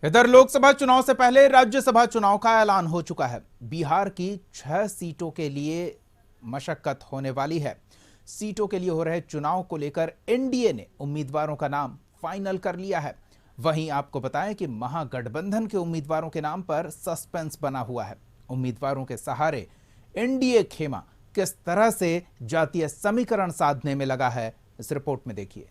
इधर लोकसभा चुनाव से पहले राज्यसभा चुनाव का ऐलान हो चुका है। बिहार की 6 सीटों के लिए मशक्कत होने वाली है। सीटों के लिए हो रहे चुनाव को लेकर एनडीए ने उम्मीदवारों का नाम फाइनल कर लिया है। वहीं आपको बताएं कि महागठबंधन के उम्मीदवारों के नाम पर सस्पेंस बना हुआ है। उम्मीदवारों के सहारे एनडीए खेमा किस तरह से जातीय समीकरण साधने में लगा है, इस रिपोर्ट में देखिए।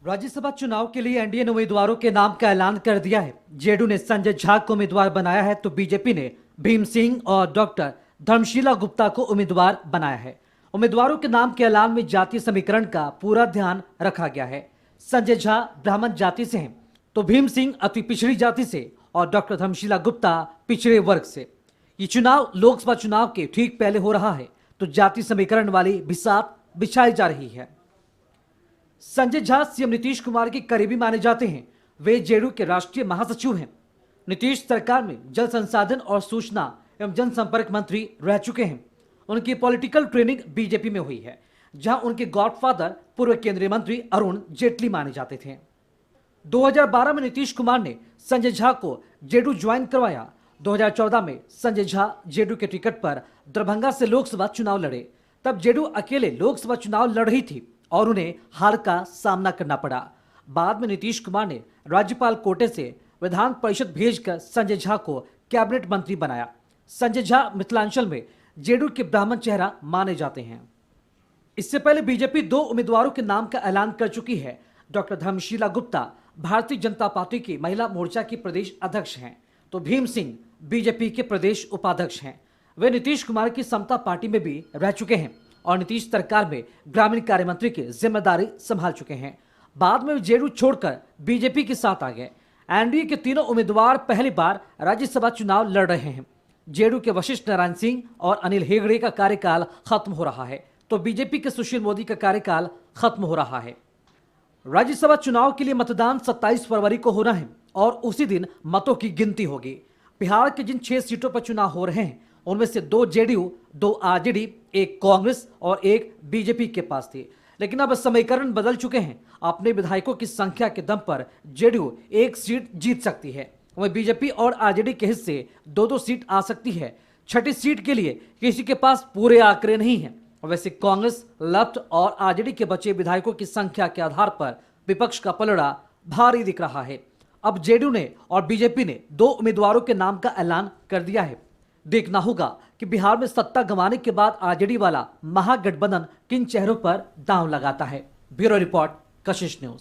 राज्यसभा चुनाव के लिए एनडीए ने उम्मीदवारों के नाम का ऐलान कर दिया है। जेडीयू ने संजय झा को उम्मीदवार बनाया है तो बीजेपी ने भीम सिंह और डॉक्टर धर्मशीला गुप्ता को उम्मीदवार बनाया है। उम्मीदवारों के नाम के ऐलान में जातीय समीकरण का पूरा ध्यान रखा गया है। संजय झा ब्राह्मण जाति से हैं तो भीम सिंह अति पिछड़ी जाति से और डॉक्टर धर्मशीला गुप्ता पिछड़े वर्ग से। ये चुनाव लोकसभा चुनाव के ठीक पहले हो रहा है तो जाति समीकरण वाली बिसात बिछाई जा रही है। संजय झा सीएम नीतीश कुमार के करीबी माने जाते हैं। वे जेडीयू के राष्ट्रीय महासचिव हैं। नीतीश सरकार में जल संसाधन और सूचना एवं जनसंपर्क मंत्री रह चुके हैं। उनकी पॉलिटिकल ट्रेनिंग बीजेपी में हुई है, जहां उनके गॉडफादर पूर्व केंद्रीय मंत्री अरुण जेटली माने जाते थे। 2012 में नीतीश कुमार ने संजय झा को जेडीयू ज्वाइन करवाया। 2014 में संजय झा जेडीयू के टिकट पर दरभंगा से लोकसभा चुनाव लड़े। तब जेडीयू अकेले लोकसभा चुनाव लड़ रही थी और उन्हें हार का सामना करना पड़ा। बाद में नीतीश कुमार ने राज्यपाल कोटे से विधान परिषद भेजकर संजय झा को कैबिनेट मंत्री बनाया। संजय झा मिथिलांचल में जेडीयू के ब्राह्मण चेहरा माने जाते हैं। इससे पहले बीजेपी 2 उम्मीदवारों के नाम का ऐलान कर चुकी है। डॉक्टर धर्मशीला गुप्ता भारतीय जनता पार्टी की महिला मोर्चा की प्रदेश अध्यक्ष हैं तो भीम सिंह बीजेपी के प्रदेश उपाध्यक्ष हैं। वे नीतीश कुमार की समता पार्टी में भी रह चुके हैं और नीतीश सरकार में ग्रामीण कार्य मंत्री की जिम्मेदारी संभाल चुके हैं। बाद में जेडीयू छोड़कर बीजेपी के साथ आ गए। एनडीए के तीनों उम्मीदवार पहली बार राज्यसभा चुनाव लड़ रहे हैं। जेडीयू के वशिष्ठ नारायण सिंह और अनिल हेगड़े का कार्यकाल खत्म हो रहा है तो बीजेपी के सुशील मोदी का कार्यकाल खत्म हो रहा है। राज्यसभा चुनाव के लिए मतदान 27 फरवरी को होना है और उसी दिन मतों की गिनती होगी। बिहार के जिन 6 सीटों पर चुनाव हो रहे हैं उनमें से 2 जेडीयू, 2 आरजेडी, 1 कांग्रेस और 1 बीजेपी के पास थी। लेकिन अब समीकरण बदल चुके हैं। अपने विधायकों की संख्या के दम पर जेडीयू 1 सीट जीत सकती है, वहीं बीजेपी और आरजेडी के हिस्से 2-2 सीट आ सकती है। 6ठी सीट के लिए किसी के पास पूरे आंकड़े नहीं है। वैसे कांग्रेस, लेफ्ट और आरजेडी के बचे विधायकों की संख्या के आधार पर विपक्ष का पलड़ा भारी दिख रहा है। अब जेडीयू ने और बीजेपी ने 2 उम्मीदवारों के नाम का ऐलान कर दिया है। देखना होगा कि बिहार में सत्ता गंवाने के बाद आरजेडी वाला महागठबंधन किन चेहरों पर दांव लगाता है। ब्यूरो रिपोर्ट, कशिश न्यूज।